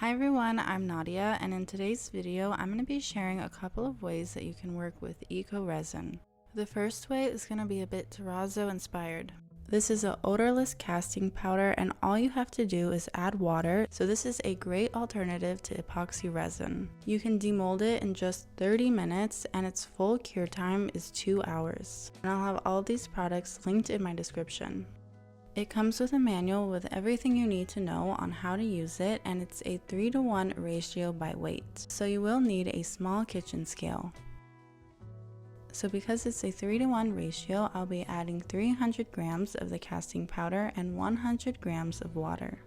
Hi everyone, I'm Nadia, and in today's video I'm going to be sharing a couple of ways that you can work with eco resin. The first way is going to be a bit Terazzo inspired. This is an odorless casting powder and all you have to do is add water, so this is a great alternative to epoxy resin. You can demold it in just 30 minutes and its full cure time is 2 hours. And I'll have all these products linked in my description. It comes with a manual with everything you need to know on how to use it, and it's a 3:1 ratio by weight, so you will need a small kitchen scale. So because it's a 3:1 ratio, I'll be adding 300 grams of the casting powder and 100 grams of water.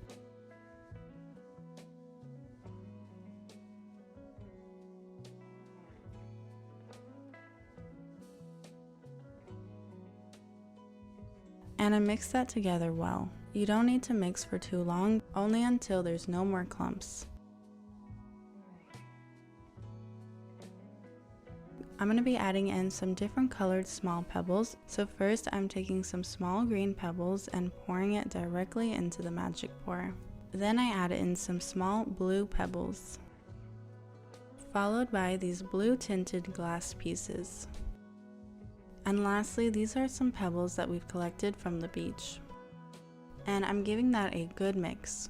And I mix that together well. You don't need to mix for too long, only until there's no more clumps. I'm going to be adding in some different colored small pebbles, so first I'm taking some small green pebbles and pouring it directly into the magic pour. Then I add in some small blue pebbles, followed by these blue tinted glass pieces. And lastly, these are some pebbles that we've collected from the beach. And I'm giving that a good mix.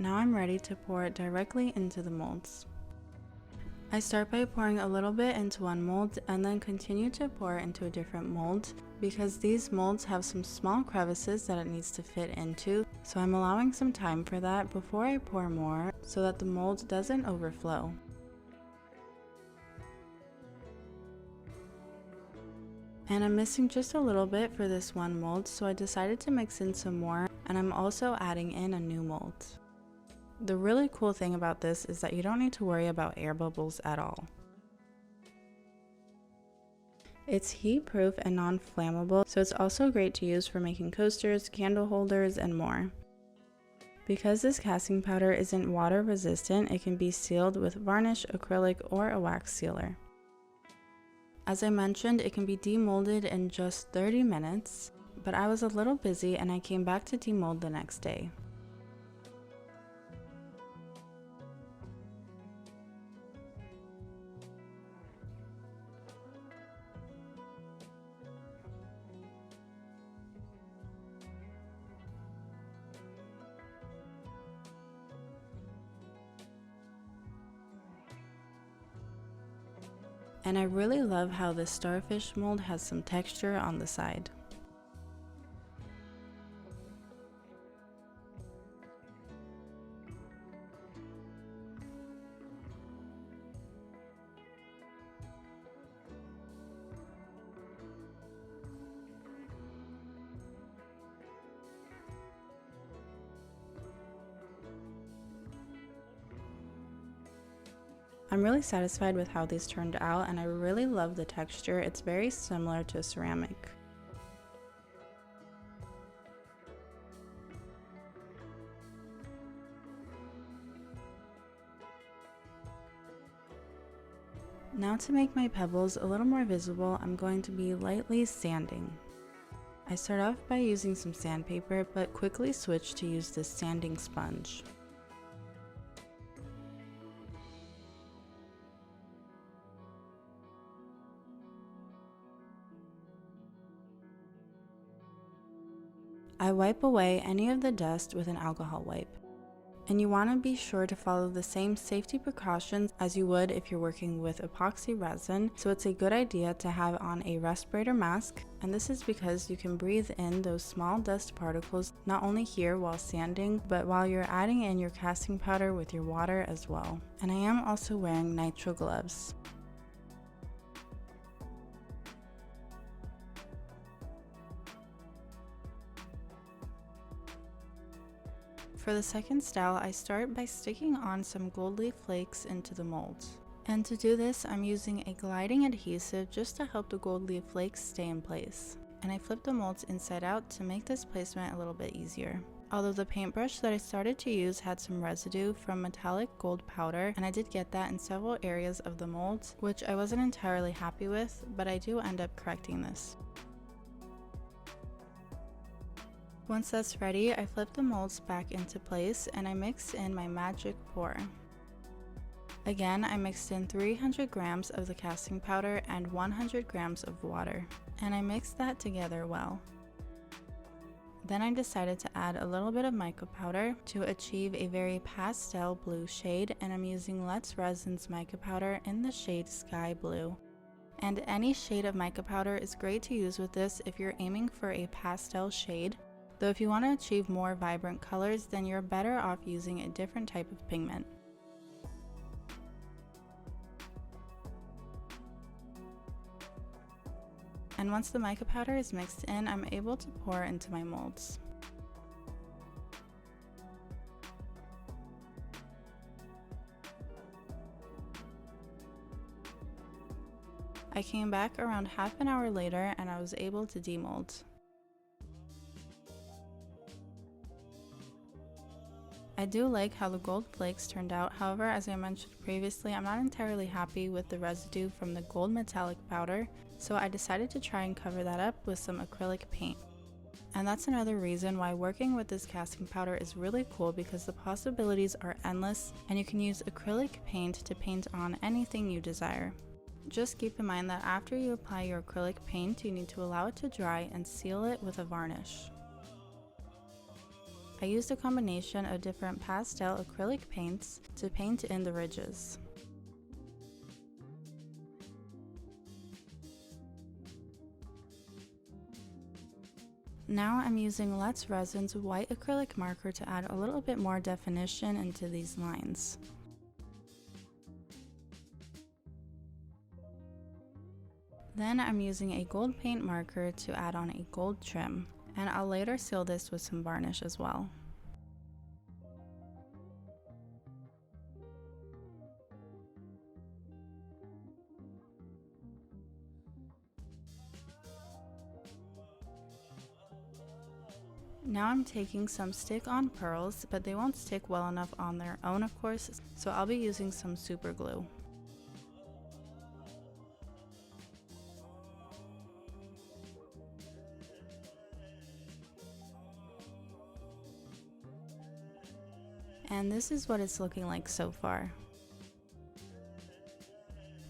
Now I'm ready to pour it directly into the molds. I start by pouring a little bit into one mold and then continue to pour into a different mold because these molds have some small crevices that it needs to fit into, so I'm allowing some time for that before I pour more so that the mold doesn't overflow. And I'm missing just a little bit for this one mold, so I decided to mix in some more, and I'm also adding in a new mold. The really cool thing about this is that you don't need to worry about air bubbles at all. It's heat proof and non-flammable, so it's also great to use for making coasters, candle holders, and more. Because this casting powder isn't water resistant, it can be sealed with varnish, acrylic, or a wax sealer. As I mentioned, it can be demolded in just 30 minutes, but I was a little busy and I came back to demold the next day. And I really love how this starfish mold has some texture on the side. I'm really satisfied with how these turned out, and I really love the texture. It's very similar to ceramic. Now to make my pebbles a little more visible, I'm going to be lightly sanding. I start off by using some sandpaper, but quickly switch to use this sanding sponge. I wipe away any of the dust with an alcohol wipe. And you want to be sure to follow the same safety precautions as you would if you're working with epoxy resin, so it's a good idea to have on a respirator mask, and this is because you can breathe in those small dust particles not only here while sanding, but while you're adding in your casting powder with your water as well. And I am also wearing nitrile gloves. For the second style, I start by sticking on some gold leaf flakes into the mold. And to do this, I'm using a gliding adhesive just to help the gold leaf flakes stay in place. And I flip the molds inside out to make this placement a little bit easier. Although the paintbrush that I started to use had some residue from metallic gold powder, and I did get that in several areas of the molds, which I wasn't entirely happy with, but I do end up correcting this. Once that's ready, I flip the molds back into place and I mix in my magic pour. Again, I mixed in 300 grams of the casting powder and 100 grams of water, and I mixed that together well. Then I decided to add a little bit of mica powder to achieve a very pastel blue shade, and I'm using Let's Resin's mica powder in the shade Sky Blue. And any shade of mica powder is great to use with this if you're aiming for a pastel shade, though if you want to achieve more vibrant colors, then you're better off using a different type of pigment. And once the mica powder is mixed in, I'm able to pour into my molds. I came back around half an hour later and I was able to demold. I do like how the gold flakes turned out, however, as I mentioned previously, I'm not entirely happy with the residue from the gold metallic powder, so I decided to try and cover that up with some acrylic paint. And that's another reason why working with this casting powder is really cool, because the possibilities are endless and you can use acrylic paint to paint on anything you desire. Just keep in mind that after you apply your acrylic paint, you need to allow it to dry and seal it with a varnish. I used a combination of different pastel acrylic paints to paint in the ridges. Now I'm using Let's Resin's white acrylic marker to add a little bit more definition into these lines. Then I'm using a gold paint marker to add on a gold trim, and I'll later seal this with some varnish as well. Now I'm taking some stick-on pearls, but they won't stick well enough on their own, of course, so I'll be using some super glue. And this is what it's looking like so far.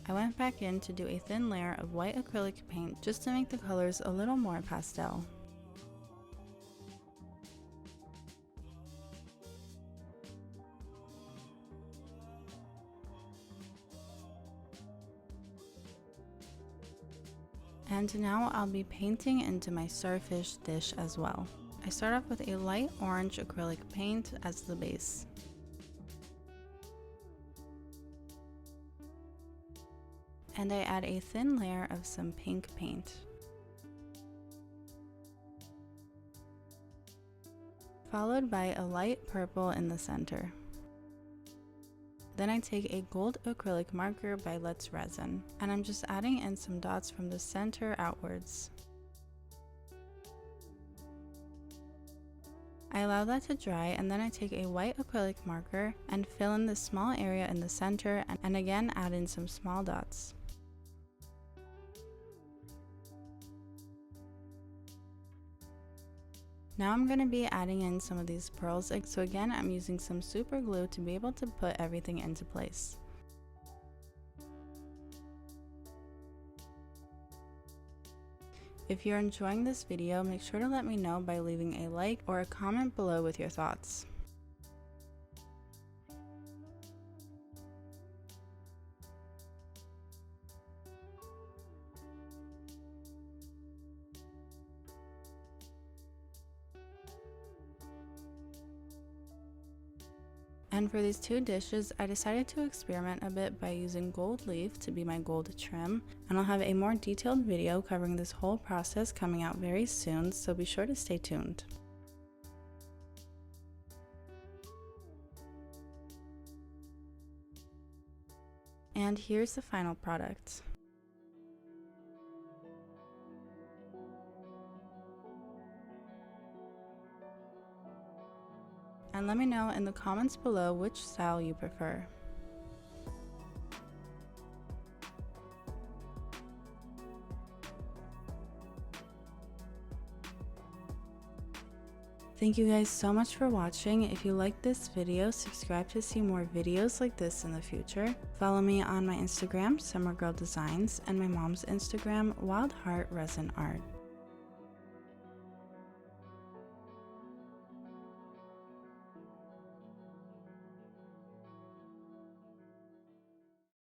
I went back in to do a thin layer of white acrylic paint just to make the colors a little more pastel. And now I'll be painting into my starfish dish as well. I start off with a light orange acrylic paint as the base. And I add a thin layer of some pink paint. Followed by a light purple in the center. Then I take a gold acrylic marker by Let's Resin, and I'm just adding in some dots from the center outwards. I allow that to dry, and then I take a white acrylic marker and fill in the small area in the center, and again add in some small dots. Now I'm going to be adding in some of these pearls, so again I'm using some super glue to be able to put everything into place. If you're enjoying this video, make sure to let me know by leaving a like or a comment below with your thoughts. And for these two dishes, I decided to experiment a bit by using gold leaf to be my gold trim, and I'll have a more detailed video covering this whole process coming out very soon, so be sure to stay tuned. And here's the final product. And let me know in the comments below which style you prefer. Thank you guys so much for watching. If you liked this video, subscribe to see more videos like this in the future. Follow me on my Instagram, Summer Girl Designs, and my mom's Instagram, Wild Heart Resin Art.